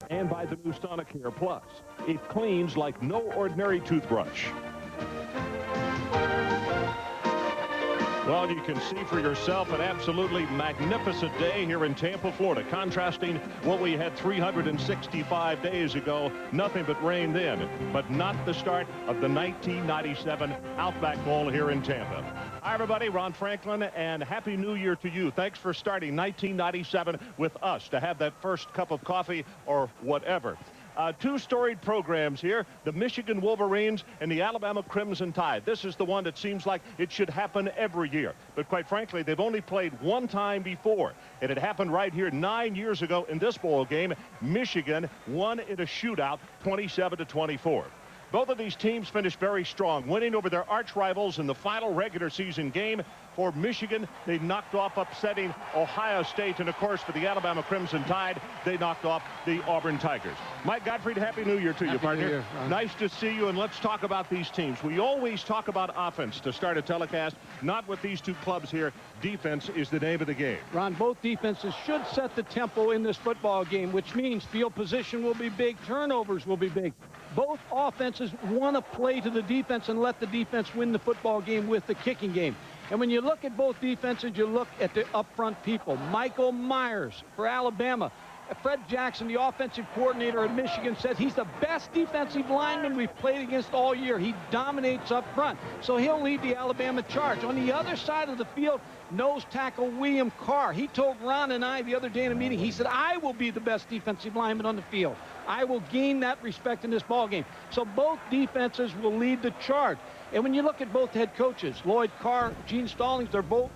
and by the new Sonicare Plus. It cleans like no ordinary toothbrush. Well, you can see for yourself an absolutely magnificent day here in Tampa, Florida, contrasting what we had 365 days ago. Nothing but rain then, but not the start of the 1997 Outback Bowl here in Tampa. Hi, everybody. Ron Franklin, and Happy New Year to you. Thanks for starting 1997 with us to have that first cup of coffee or whatever. Two storied programs here, the Michigan Wolverines and the Alabama Crimson Tide. This is the one that seems like it should happen every year. But quite frankly, they've only played one time before. It had happened right here 9 years ago in this bowl game. Michigan won in a shootout 27-24. Both of these teams finished very strong, winning over their arch rivals in the final regular season game. For Michigan, they knocked off upsetting Ohio State. And, of course, for the Alabama Crimson Tide, they knocked off the Auburn Tigers. Mike Gottfried, Happy New Year to you, partner. New Year, nice to see you, and let's talk about these teams. We always talk about offense to start a telecast, not with these two clubs here. Defense is the name of the game. Ron, both defenses should set the tempo in this football game, which means field position will be big, turnovers will be big. Both offenses want to play to the defense and let the defense win the football game with the kicking game. And when you look at both defenses, you look at the up-front people. Michael Myers for Alabama. Fred Jackson, the offensive coordinator at Michigan, said he's the best defensive lineman we've played against all year. He dominates up front, so he'll lead the Alabama charge. On the other side of the field, nose tackle William Carr. He told Ron and I the other day in a meeting, he said, I will be the best defensive lineman on the field. I will gain that respect in this ball game. So both defenses will lead the charge. And when you look at both head coaches, Lloyd Carr, Gene Stallings, they're both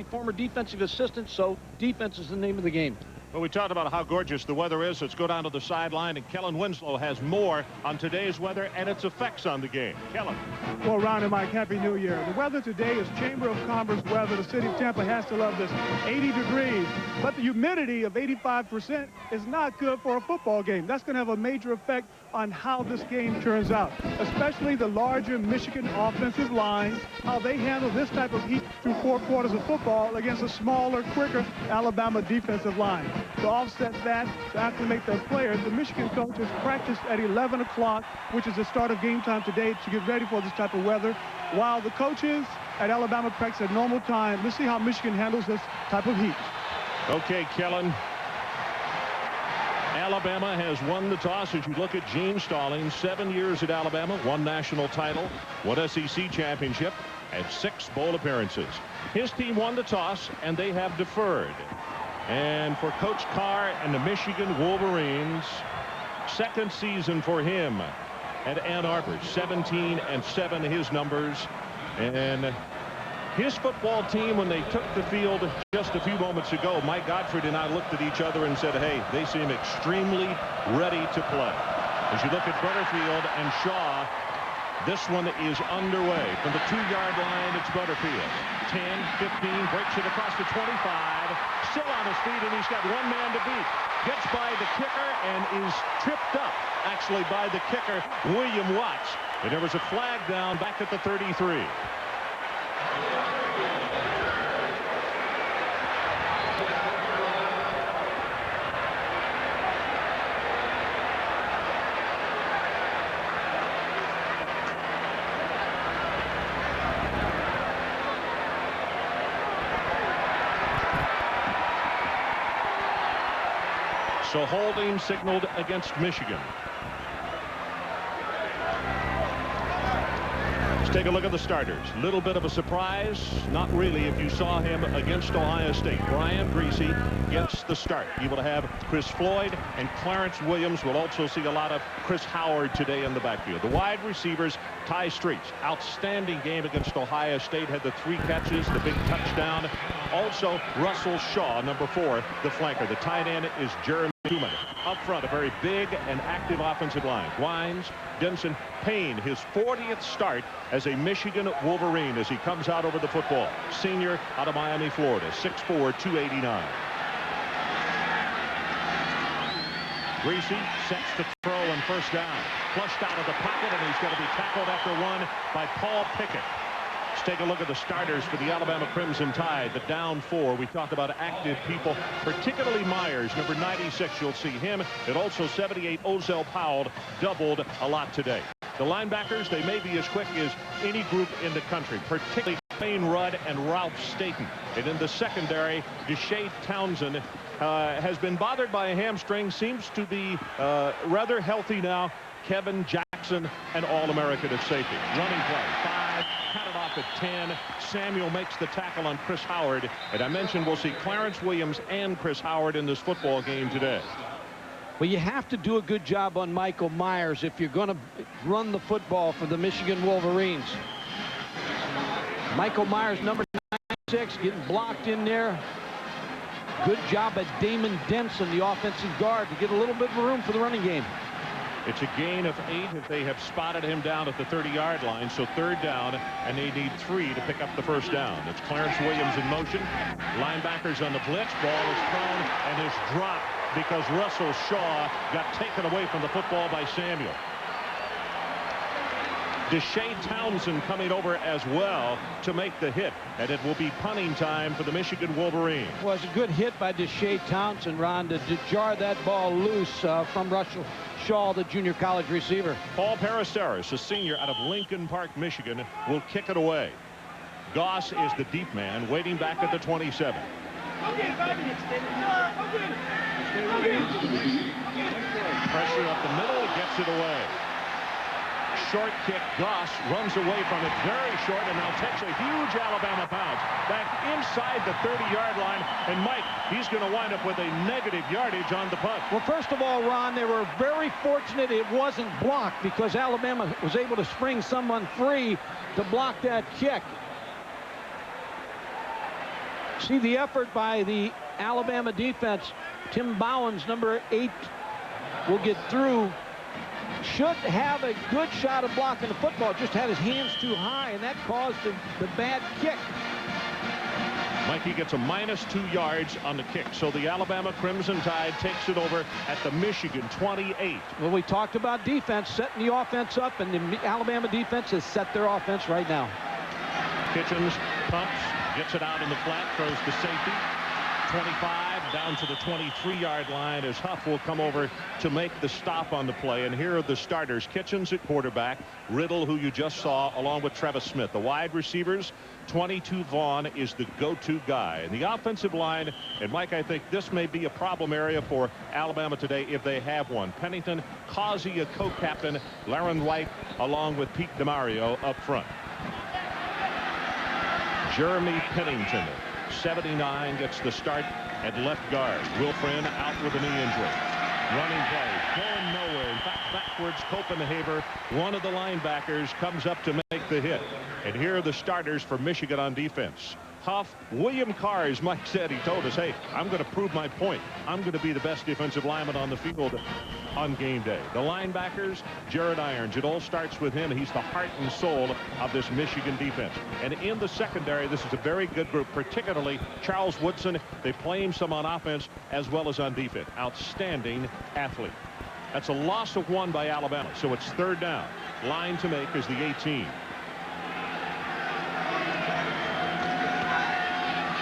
former defensive assistants, so defense is the name of the game. Well, we talked about how gorgeous the weather is. Let's go down to the sideline, and Kellen Winslow has more on today's weather and its effects on the game. Kellen. Well, Ron and Mike, Happy New Year. The weather today is Chamber of Commerce weather. The city of Tampa has to love this. 80 degrees, but the humidity of 85% is not good for a football game. That's going to have a major effect on how this game turns out, especially the larger Michigan offensive line, how they handle this type of heat through 4 quarters of football against a smaller, quicker Alabama defensive line. To offset that, to acclimate their players, the Michigan coaches practiced at 11 o'clock, which is the start of game time today, to get ready for this type of weather, while the coaches at Alabama practice at normal time. Let's see how Michigan handles this type of heat. Okay, Kellen. Alabama has won the toss. As you look at Gene Stallings, 7 years at Alabama, 1 national title, 1 SEC championship, and 6 bowl appearances. His team won the toss, and they have deferred. And for Coach Carr and the Michigan Wolverines, second season for him at Ann Arbor, 17-7, his numbers. And his football team, when they took the field just a few moments ago, Mike Gottfried and I looked at each other and said, hey, they seem extremely ready to play. As you look at Butterfield and Shaw, this one is underway. From the 2-yard line, it's Butterfield. 10, 15, breaks it across the 25, still on his feet, and he's got 1 man to beat. Gets by the kicker and is tripped up, actually, by the kicker, William Watts. And there was a flag down back at the 33. So holding signaled against Michigan. Let's take a look at the starters. Little bit of a surprise. Not really if you saw him against Ohio State. Brian Greasy gets the start. He will have Chris Floyd and Clarence Williams. We'll also see a lot of Chris Howard today in the backfield. The wide receivers, Ty Streets. Outstanding game against Ohio State. Had the 3 catches, the big touchdown. Also, Russell Shaw, number 4, the flanker. The tight end is Jeremy Newman. Up front, a very big and active offensive line. Wines, Denson, Payne, his 40th start as a Michigan Wolverine as he comes out over the football. Senior out of Miami, Florida, 6'4", 289. Greasy sets the throw and first down. Flushed out of the pocket, and he's going to be tackled after 1 by Paul Pickett. Let's take a look at the starters for the Alabama Crimson Tide. The down 4. We talked about active people, particularly Myers, number 96. You'll see him. And also 78, Ozell Powell, doubled a lot today. The linebackers, they may be as quick as any group in the country, particularly Wayne Rudd and Ralph Staten. And in the secondary, Deshae Townsend has been bothered by a hamstring, seems to be rather healthy now. Kevin Jackson, an All-American at safety. Running play, 5, had it off at 10. Samuel makes the tackle on Chris Howard. And I mentioned we'll see Clarence Williams and Chris Howard in this football game today. Well, you have to do a good job on Michael Myers if you're going to run the football for the Michigan Wolverines. Michael Myers, number 96, getting blocked in there. Good job at Damon Denson, the offensive guard, to get a little bit of room for the running game. It's a gain of 8 if they have spotted him down at the 30-yard line. So 3rd down, and they need 3 to pick up the 1st down. It's Clarence Williams in motion. Linebackers on the blitz. Ball is thrown and is dropped because Russell Shaw got taken away from the football by Samuel. Deshae Townsend coming over as well to make the hit, and it will be punting time for the Michigan Wolverines. Well, it's a good hit by Deshae Townsend, Ron, to jar that ball loose from Russell Shaw, the junior college receiver. Paul Paraceris, a senior out of Lincoln Park, Michigan, will kick it away. Goss is the deep man, waiting back at the 27. Pressure up the middle, it gets it away. Short kick, Goss runs away from it very short and now takes a huge Alabama bounce back inside the 30-yard line. And Mike, he's going to wind up with a negative yardage on the punt. Well, first of all, Ron, they were very fortunate it wasn't blocked because Alabama was able to spring someone free to block that kick. See the effort by the Alabama defense. Tim Bowens, number 8, will get through. Should have a good shot of blocking the football, just had his hands too high, and that caused the bad kick. Mikey gets a -2 yards on the kick, so the Alabama Crimson Tide takes it over at the Michigan 28. Well, we talked about defense, setting the offense up, and the Alabama defense has set their offense right now. Kitchens pumps, gets it out in the flat, throws to safety. 25 down to the 23-yard line as Huff will come over to make the stop on the play. And here are the starters. Kitchens at quarterback, Riddle, who you just saw, along with Travis Smith. The wide receivers, 22 Vaughn is the go-to guy. And the offensive line, and Mike, I think this may be a problem area for Alabama today if they have one. Pennington, Causey, a co-captain, Laren White, along with Pete DeMario up front. Jeremy Pennington, 79, gets the start at left guard. Wilfrin out with a knee injury. Running play, going nowhere. In fact, backwards, Copenhaver, one of the linebackers, comes up to make the hit. And here are the starters for Michigan on defense. Huff, William Carr, as Mike said, he told us, hey, I'm going to prove my point. I'm going to be the best defensive lineman on the field on game day. The linebackers, Jared Irons. It all starts with him. He's the heart and soul of this Michigan defense. And in the secondary, this is a very good group, particularly Charles Woodson. They play him some on offense as well as on defense. Outstanding athlete. That's a loss of 1 by Alabama, so it's 3rd down. Line to make is the 18.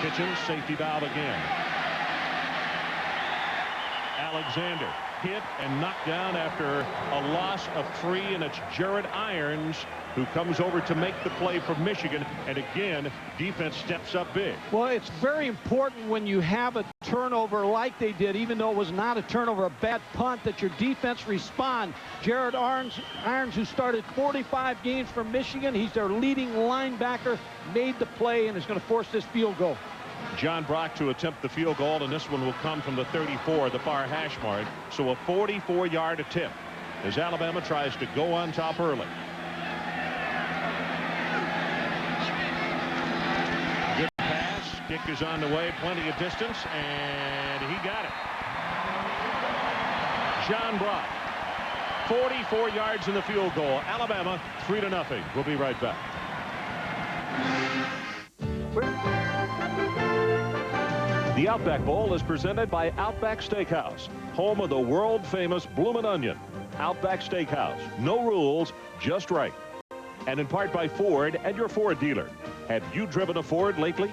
Kitchens, safety valve again. Alexander hit and knocked down after a loss of 3, and it's Jared Irons who comes over to make the play for Michigan. And again, defense steps up big. Well, it's very important when you have a turnover like they did, even though it was not a turnover, a bad punt, that your defense respond. Jared Irons, who started 45 games for Michigan, he's their leading linebacker, made the play and is going to force this field goal. John Brock to attempt the field goal, and this one will come from the 34, the far hash mark. So a 44-yard attempt as Alabama tries to go on top early. Good pass. Kick is on the way. Plenty of distance, and he got it. John Brock, 44 yards in the field goal. Alabama 3-0. We'll be right back. The Outback Bowl is presented by Outback Steakhouse, home of the world-famous Bloomin' Onion. Outback Steakhouse, no rules, just right. And in part by Ford and your Ford dealer. Have you driven a Ford lately?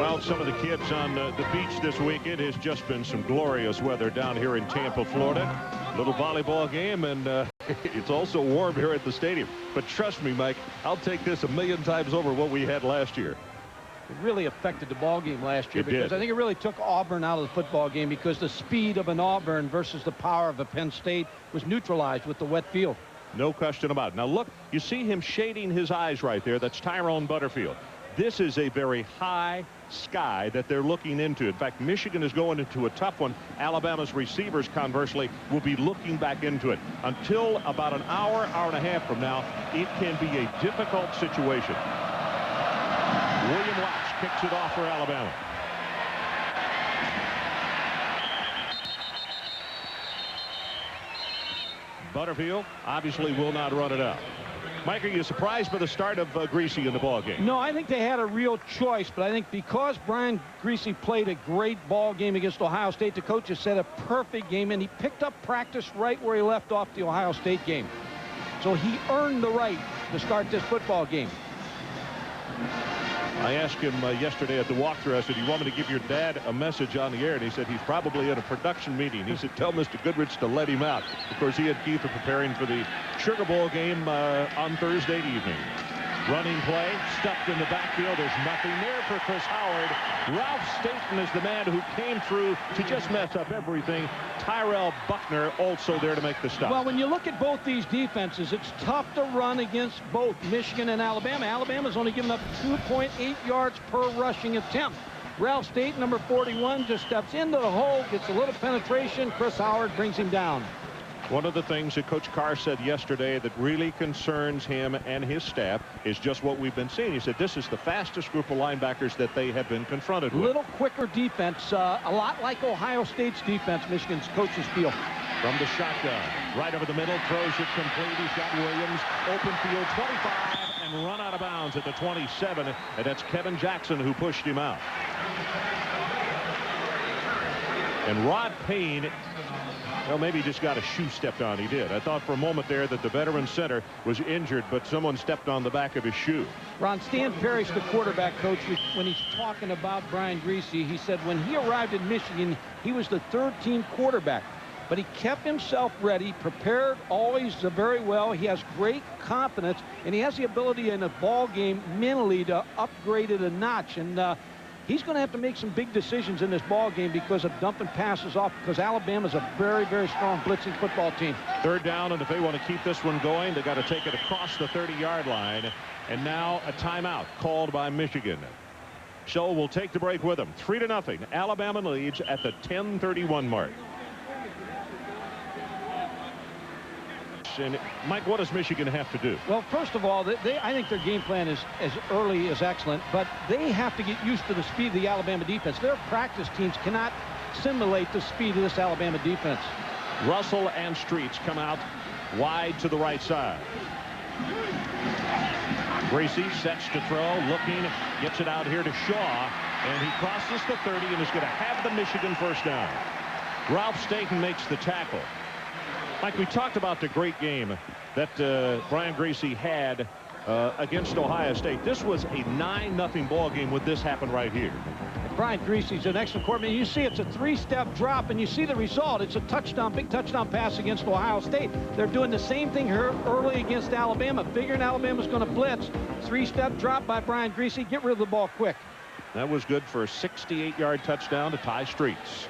Well, some of the kids on the beach this week, it has just been some glorious weather down here in Tampa, Florida. Little volleyball game, and it's also warm here at the stadium. But trust me, Mike, I'll take this a million times over what we had last year. It really affected the ball game last year It because did. I think it really took Auburn out of the football game because the speed of an Auburn versus the power of a Penn State was neutralized with the wet field. No question about it. Now, look, you see him shading his eyes right there. That's Tyrone Butterfield. This is a very high sky that they're looking into. In fact, Michigan is going into a tough one. Alabama's receivers, conversely, will be looking back into it. Until about an hour, hour and a half from now, it can be a difficult situation. William Watts kicks it off for Alabama. Butterfield obviously will not run it out. Mike, are you surprised by the start of Greasy in the ball game? No, I think they had a real choice, but I think because Brian Greasy played a great ball game against Ohio State, the coaches said a perfect game, and he picked up practice right where he left off the Ohio State game. So he earned the right to start this football game. I asked him yesterday at the walkthrough, I said, you want me to give your dad a message on the air? And he said he's probably in a production meeting. He said, tell Mr. Goodrich to let him out. Of course, he and Keith are preparing for the Sugar Bowl game on Thursday evening. Running play, stuffed in the backfield. There's nothing there for Chris Howard. Ralph Staten is the man who came through to just mess up everything. Tyrell Buckner also there to make the stop. Well, when you look at both these defenses, it's tough to run against both Michigan and Alabama. Alabama's only given up 2.8 yards per rushing attempt. Ralph Staten, number 41, just steps into the hole, gets a little penetration. Chris Howard brings him down. One of the things that Coach Carr said yesterday that really concerns him and his staff is just what we've been seeing. He said this is the fastest group of linebackers that they have been confronted with. A little quicker defense, a lot like Ohio State's defense, Michigan's coaches feel. From the shotgun, right over the middle, throws it complete. He's got Williams, open field, 25, and run out of bounds at the 27, and that's Kevin Jackson who pushed him out. And Rod Payne, well, maybe he just got a shoe stepped on. He did. I thought for a moment there that the veteran center was injured, but someone stepped on the back of his shoe. Ron, Stan Parrish, the quarterback coach, when he's talking about Brian Greasy, he said when he arrived in Michigan, he was the third-team quarterback. But he kept himself ready, prepared always very well. He has great confidence, and he has the ability in a ball game mentally to upgrade it a notch. And he's going to have to make some big decisions in this ball game because of dumping passes off, because Alabama's a very, very strong blitzing football team. Third down, and if they want to keep this one going, they got to take it across the 30-yard line. And now a timeout called by Michigan. So we'll take the break with them. 3-0. Alabama leads at the 10:31 mark. And Mike, what does Michigan have to do? Well, first of all, I think their game plan is as early as excellent, but they have to get used to the speed of the Alabama defense. Their practice teams cannot simulate the speed of this Alabama defense. Russell and Streets come out wide to the right side. Greasy sets to throw, looking, gets it out here to Shaw, and he crosses the 30 and is going to have the Michigan first down. Ralph Staten makes the tackle. Mike, we talked about the great game that Brian Greasy had against Ohio State. This was a 9-0 ball game with this happen right here. Brian Greasy's an excellent quarterback. You see it's a three-step drop, and you see the result. It's a touchdown, big touchdown pass against Ohio State. They're doing the same thing here early against Alabama, figuring Alabama's going to blitz. Three-step drop by Brian Greasy. Get rid of the ball quick. That was good for a 68-yard touchdown to Ty Streets.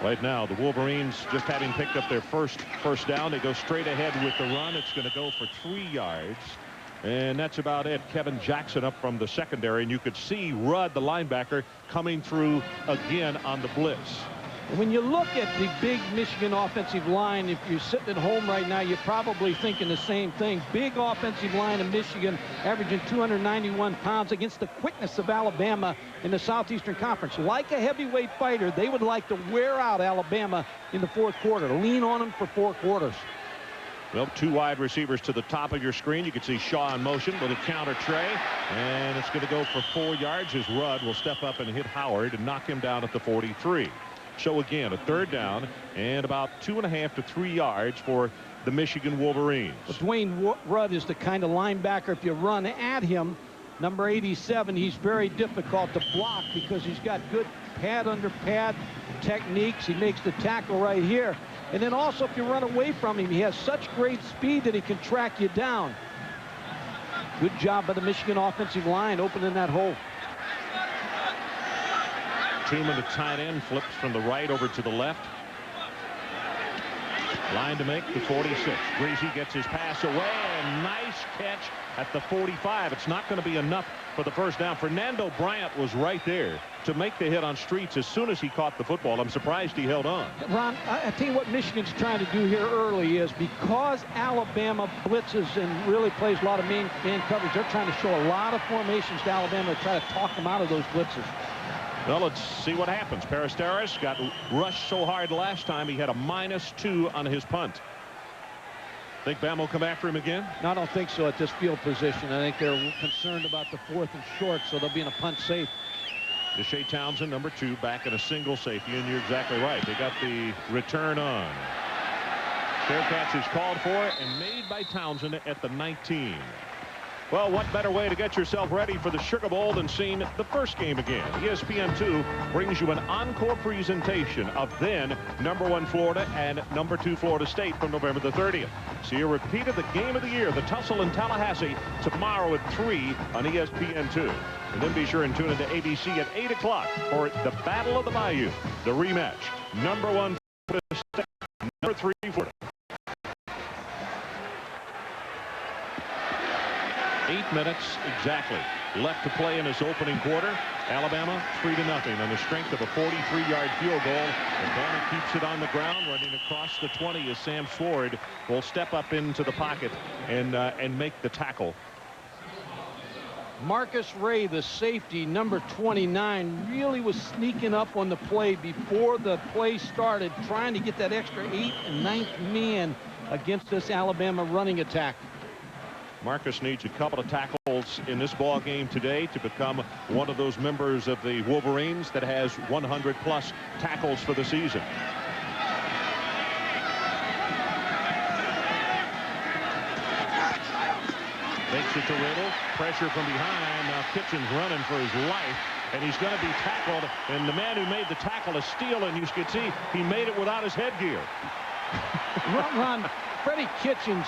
Right now, the Wolverines, just having picked up their first down, they go straight ahead with the run. It's going to go for 3 yards. And that's about it. Kevin Jackson up from the secondary. And you could see Rudd, the linebacker, coming through again on the blitz. When you look at the big Michigan offensive line, if you're sitting at home right now, you're probably thinking the same thing. Big offensive line of Michigan, averaging 291 pounds against the quickness of Alabama in the Southeastern Conference. Like a heavyweight fighter, they would like to wear out Alabama in the fourth quarter, lean on them for 4 quarters. Well, 2 wide receivers to the top of your screen. You can see Shaw in motion with a counter tray, and it's going to go for 4 yards as Rudd will step up and hit Howard and knock him down at the 43. So again, a third down and about 2.5 to 3 yards for the Michigan Wolverines. But Dwayne Rudd is the kind of linebacker, if you run at him, number 87, he's very difficult to block because he's got good pad under pad techniques. He makes the tackle right here. And then also, if you run away from him, he has such great speed that he can track you down. Good job by the Michigan offensive line opening that hole. Truman, the tight end, flips from the right over to the left. Line to make the 46. Greasy gets his pass away, and nice catch at the 45. It's not going to be enough for the first down. Fernando Bryant was right there to make the hit on Streets as soon as he caught the football. I'm surprised he held on. Ron, I tell you what Michigan's trying to do here early is, because Alabama blitzes and really plays a lot of man coverage, they're trying to show a lot of formations to Alabama to try to talk them out of those blitzes. Well, let's see what happens. Peristeris got rushed so hard last time he had a -2 on his punt. Think Bama will come after him again? No, I don't think so at this field position. I think they're concerned about the 4th and short, so they'll be in a punt safe. Deshae Townsend, number 2, back in a single safety, and you're exactly right. They got the return on. Fair catch is called for and made by Townsend at the 19. Well, what better way to get yourself ready for the Sugar Bowl than seeing the first game again? ESPN2 brings you an encore presentation of then #1 Florida and #2 Florida State from November the 30th. See a repeat of the game of the year, the tussle in Tallahassee, tomorrow at 3 on ESPN2. And then be sure and tune into ABC at 8 o'clock for the Battle of the Bayou, the rematch. #1 Florida State, #3 Florida. 8 minutes exactly left to play in this opening quarter. Alabama 3-0 on the strength of a 43-yard field goal. And Bama keeps it on the ground, running across the 20 as Sam Sword will step up into the pocket and make the tackle. Marcus Ray, the safety, number 29, really was sneaking up on the play before the play started, trying to get that extra 8th and 9th man against this Alabama running attack. Marcus needs a couple of tackles in this ball game today to become one of those members of the Wolverines that has 100+ tackles for the season. Takes it to Riddle. Pressure from behind. Now Kitchens running for his life, and he's going to be tackled. And the man who made the tackle is Steele, and you can see he made it without his headgear. Ron, Freddie Kitchens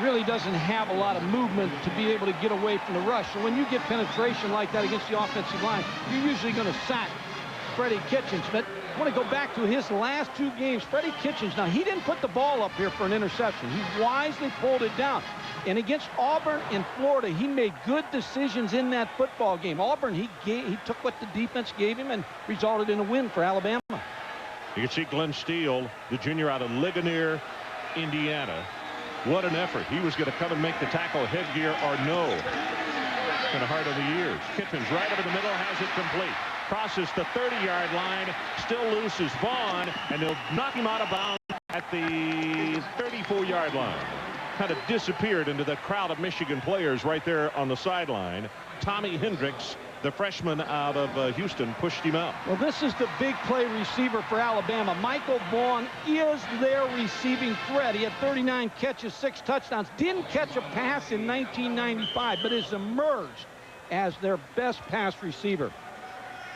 really doesn't have a lot of movement to be able to get away from the rush. So when you get penetration like that against the offensive line, you're usually going to sack Freddie Kitchens. But I want to go back to his last 2 games. Freddie Kitchens, now he didn't put the ball up here for an interception. He wisely pulled it down. And against Auburn and Florida, he made good decisions in that football game. Auburn, he took what the defense gave him and resulted in a win for Alabama. You can see Glenn Steele, the junior out of Ligonier, Indiana. What an effort. He was going to come and make the tackle, headgear or no. Kind of hard on the ears. Kitchens right over the middle, has it complete. Crosses the 30-yard line. Still loose is Vaughn, and they'll knock him out of bounds at the 34-yard line. Kind of disappeared into the crowd of Michigan players right there on the sideline. Tommy Hendricks, the freshman out of Houston, pushed him out. Well, this is the big play receiver for Alabama. Michael Vaughn is their receiving threat. He had 39 catches, 6 touchdowns. Didn't catch a pass in 1995, but has emerged as their best pass receiver.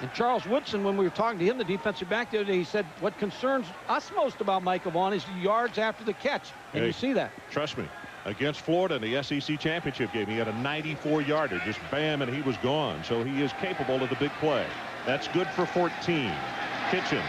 And Charles Woodson, when we were talking to him, the defensive back the other day, he said, what concerns us most about Michael Vaughn is the yards after the catch. And you see that. Trust me. Against Florida in the SEC championship game, he had a 94-yarder. Just bam, and he was gone. So he is capable of the big play. That's good for 14. Kitchens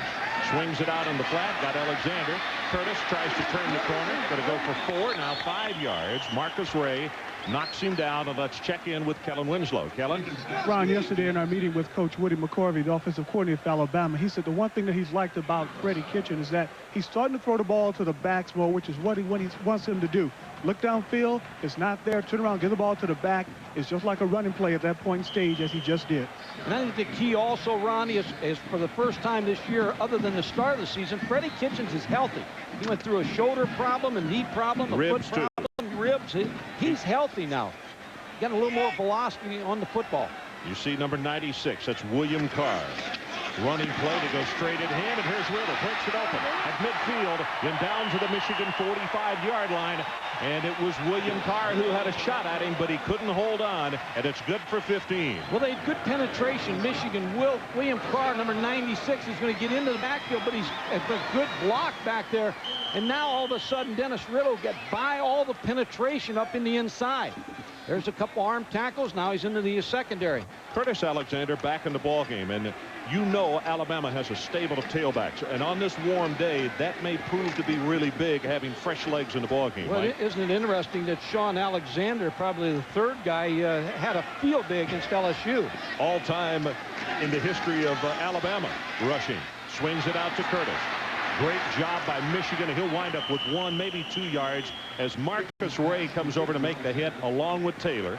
swings it out on the flat. Got Alexander. Curtis tries to turn the corner. Going to go for 4. Now 5 yards. Marcus Ray knocks him down, and let's check in with Kellen Winslow. Kellen? Ron, yesterday in our meeting with Coach Woody McCorvey, the offensive coordinator for Alabama, he said the one thing that he's liked about Freddie Kitchens is that he's starting to throw the ball to the backs more, which is what he wants him to do. Look downfield, it's not there, turn around, give the ball to the back. It's just like a running play at that point in stage, as he just did. And I think the key also, Ronnie, is for the first time this year, other than the start of the season, Freddie Kitchens is healthy. He went through a shoulder problem, a knee problem, a ribs foot problem, ribs. He's healthy now. Got a little more velocity on the football. You see number 96. That's William Carr. Running play to go straight at him, and here's Riddle. Breaks it open at midfield, then down to the Michigan 45-yard line. And it was William Carr who had a shot at him, but he couldn't hold on, and it's good for 15. Well, they had good penetration. Michigan William Carr, number 96, is going to get into the backfield, but he's a good block back there. And now all of a sudden, Dennis Riddle gets by all the penetration up in the inside. There's a couple arm tackles. Now he's into the secondary. Curtis Alexander back in the ball game, and you know Alabama has a stable of tailbacks, and on this warm day that may prove to be really big, having fresh legs in the ball game. Well, isn't it interesting that Sean Alexander, probably the third guy, had a field day against LSU. All time in the history of Alabama rushing. Swings it out to Curtis. Great job by Michigan, and he'll wind up with 1, maybe 2 yards as Marcus Ray comes over to make the hit along with Taylor.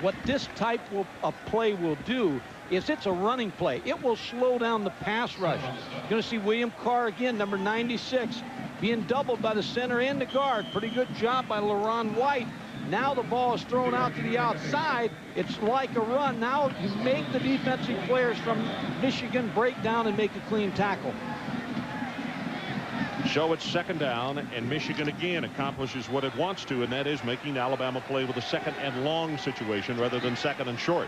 What this type of play will do is it's a running play. It will slow down the pass rush. You're going to see William Carr again, number 96, being doubled by the center and the guard. Pretty good job by LaRon White. Now the ball is thrown out to the outside. It's like a run. Now you make the defensive players from Michigan break down and make a clean tackle. So it's second down, and Michigan again accomplishes what it wants to, and that is making Alabama play with a second and long situation rather than second and short.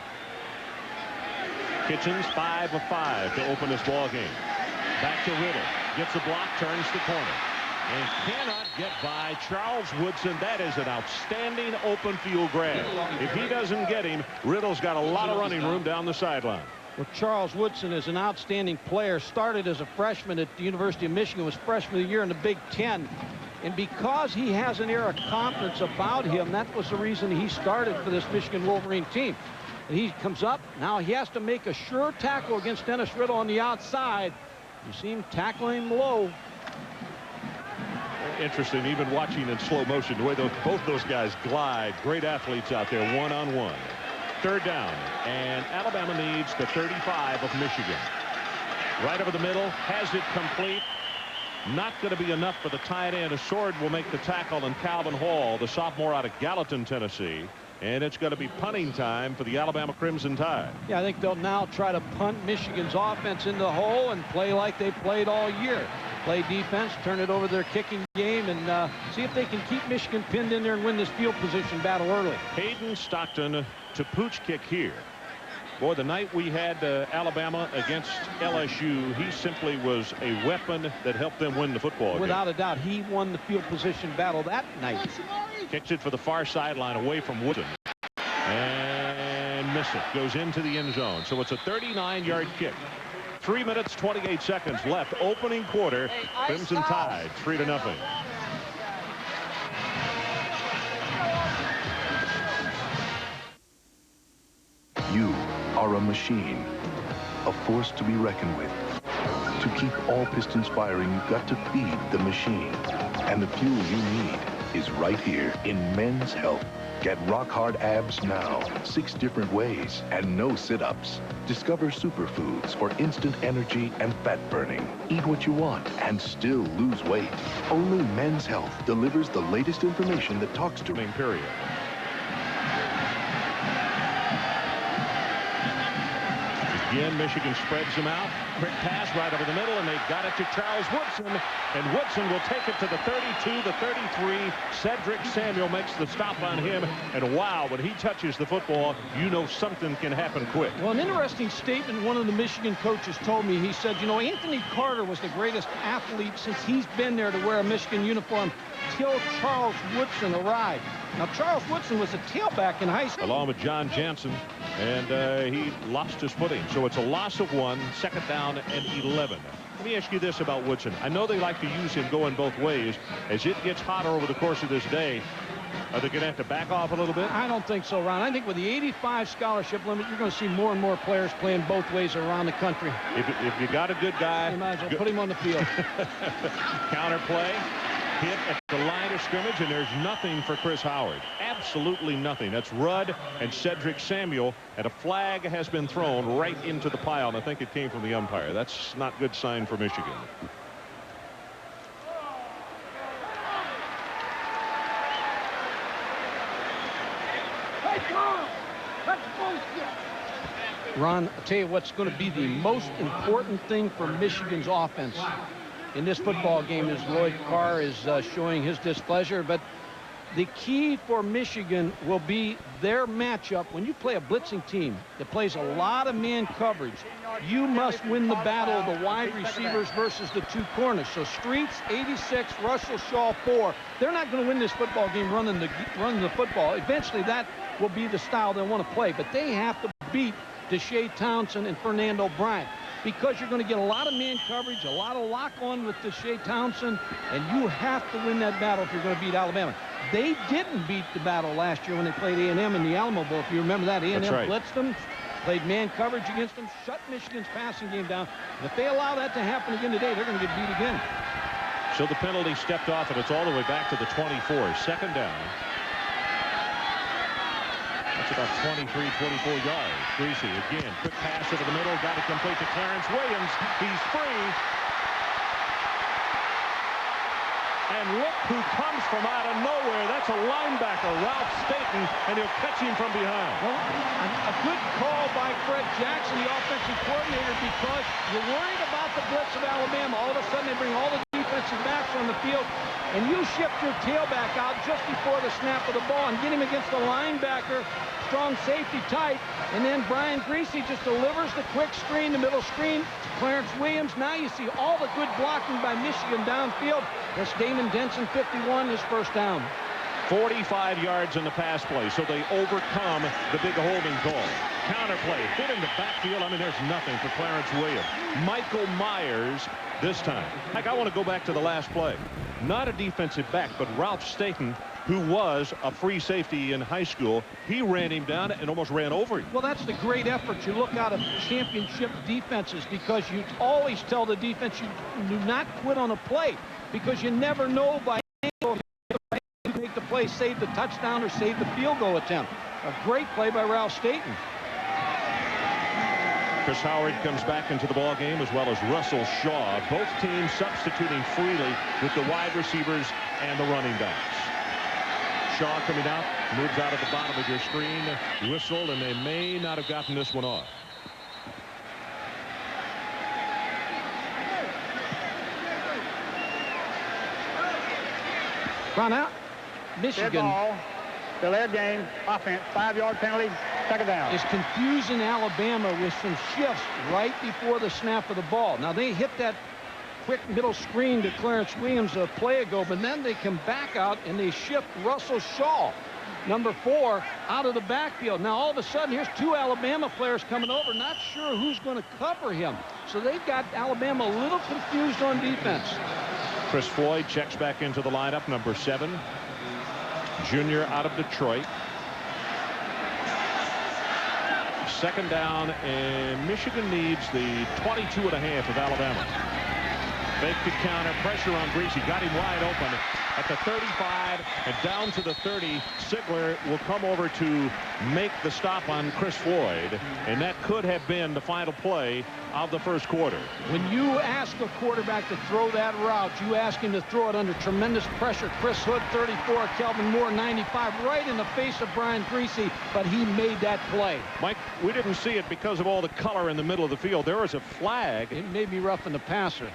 Kitchens 5 of 5 to open this ball game. Back to Riddle. Gets a block, turns the corner, and cannot get by Charles Woodson. That is an outstanding open field grab. If he doesn't get him, Riddle's got a lot of running room down the sideline. Well, Charles Woodson is an outstanding player. Started as a freshman at the University of Michigan, was freshman of the year in the Big Ten. And because he has an air of confidence about him, that was the reason he started for this Michigan Wolverine team. And he comes up. Now he has to make a sure tackle against Dennis Riddle on the outside. You see him tackling him low. Interesting, even watching in slow motion, the way both those guys glide. Great athletes out there, one-on-one. Third down, and Alabama needs the 35 of Michigan. Right over the middle, has it complete. Not going to be enough for the tight end. A Sword will make the tackle, and Calvin Hall, the sophomore out of Gallatin, Tennessee. And it's going to be punting time for the Alabama Crimson Tide. Yeah, I think they'll now try to punt Michigan's offense into the hole and play like they played all year. Play defense, turn it over their kicking game, and see if they can keep Michigan pinned in there and win this field position battle early. Hayden Stockton to pooch kick here. Boy, the night we had Alabama against LSU, he simply was a weapon that helped them win the football game. Without a doubt, he won the field position battle that night. Kicks it for the far sideline away from Woodson. And miss it. Goes into the end zone. So it's a 39-yard kick. 3 minutes, 28 seconds left. Opening quarter. Crimson Tide, 3-0. You are a machine, a force to be reckoned with. To keep all pistons firing, you've got to feed the machine. And the fuel you need is right here in Men's Health. Get rock-hard abs now, 6 different ways, and no sit-ups. Discover superfoods for instant energy and fat burning. Eat what you want and still lose weight. Only Men's Health delivers the latest information that talks to me. Period. Again, Michigan spreads them out. Quick pass right over the middle, and they've got it to Charles Woodson. And Woodson will take it to the 32, the 33. Cedric Samuel makes the stop on him. And wow, when he touches the football, you know something can happen quick. Well, an interesting statement one of the Michigan coaches told me. He said, you know, Anthony Carter was the greatest athlete since he's been there to wear a Michigan uniform till Charles Woodson arrived. Now, Charles Woodson was a tailback in high school. Along with John Jansen, and he lost his footing. So it's a loss of 1, second down and 11. Let me ask you this about Woodson. I know they like to use him going both ways. As it gets hotter over the course of this day, are they going to have to back off a little bit? I don't think so, Ron. I think with the 85 scholarship limit, you're going to see more and more players playing both ways around the country. If you got a good guy, you might as well put him on the field. Counter play. Hit at the line of scrimmage, and there's nothing for Chris Howard. Absolutely nothing. That's Rudd and Cedric Samuel, and a flag has been thrown right into the pile, and I think it came from the umpire. That's not a good sign for Michigan. Ron, I'll tell you what's going to be the most important thing for Michigan's offense in this football game is Lloyd Carr is showing his displeasure, but the key for Michigan will be their matchup. When you play a blitzing team that plays a lot of man coverage, you must win the battle of the wide receivers versus the two corners. So Streets, 86, Russell Shaw, 4. They're not going to win this football game running the football. Eventually, that will be the style they want to play, but they have to beat Deshae Townsend and Fernando Bryant, because you're going to get a lot of man coverage, a lot of lock-on with Deshae Townsend, and you have to win that battle if you're going to beat Alabama. They didn't beat the battle last year when they played A&M in the Alamo Bowl. If you remember that, A&M blitzed them, played man coverage against them, shut Michigan's passing game down. And if they allow that to happen again today, they're going to get beat again. So the penalty stepped off, and it's all the way back to the 24. Second down. That's about 23, 24 yards. Greasy again. Quick pass over the middle. Got it complete to Clarence Williams. He's free. And look who comes from out of nowhere. That's a linebacker, Ralph Staten, and he'll catch him from behind. Well, a good call by Fred Jackson, the offensive coordinator, because you're worried about the blitz of Alabama. All of a sudden, they bring all the defensive backs on the field, and you shift your tailback out just before the snap of the ball and get him against the linebacker, strong safety tight, and then Brian Greasy just delivers the quick screen, the middle screen to Clarence Williams. Now you see all the good blocking by Michigan downfield. That's Damon Denson, 51, his first down. 45 yards in the pass play, so they overcome the big holding call. Counterplay, hit in the backfield. I mean, there's nothing for Clarence Williams. Michael Myers this time. Heck, I want to go back to the last play. Not a defensive back, but Ralph Staten, who was a free safety in high school, he ran him down and almost ran over him. Well, that's the great effort you look out of championship defenses, because you always tell the defense you do not quit on a play, because you never know by angle if you make the play, save the touchdown or save the field goal attempt. A great play by Ralph Staten. Chris Howard comes back into the ball game, as well as Russell Shaw. Both teams substituting freely with the wide receivers and the running backs. Shaw coming out, moves out at the bottom of your screen, whistle, and they may not have gotten this one off. Run out. Michigan. Michigan Ball, delay game, offense, 5-yard penalty, second down. is confusing Alabama with some shifts right before the snap of the ball. Now, they hit that quick middle screen to Clarence Williams a play ago, but then they come back out and they shift Russell Shaw, number 4, out of the backfield. Now, all of a sudden, here's 2 Alabama players coming over, not sure who's going to cover him. So they've got Alabama a little confused on defense. Chris Floyd checks back into the lineup, number 7. Junior out of Detroit. Second down, and Michigan needs the 22.5 of Alabama. Fake the counter, pressure on Greasy, got him wide open at the 35 and down to the 30. Sigler will come over to make the stop on Chris Floyd, and that could have been the final play of the first quarter. When you ask a quarterback to throw that route, you ask him to throw it under tremendous pressure. Chris Hood, 34, Kelvin Moore, 95, right in the face of Brian Greasy, but he made that play. Mike, we didn't see it because of all the color in the middle of the field. There was a flag. It may be roughing the passer,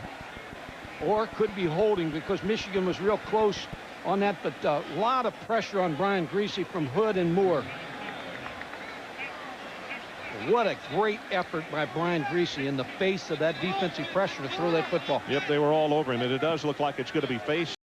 or could be holding, because Michigan was real close on that, but a lot of pressure on Brian Greasy from Hood and Moore. What a great effort by Brian Greasy in the face of that defensive pressure to throw that football. Yep, they were all over him, and it does look like it's going to be face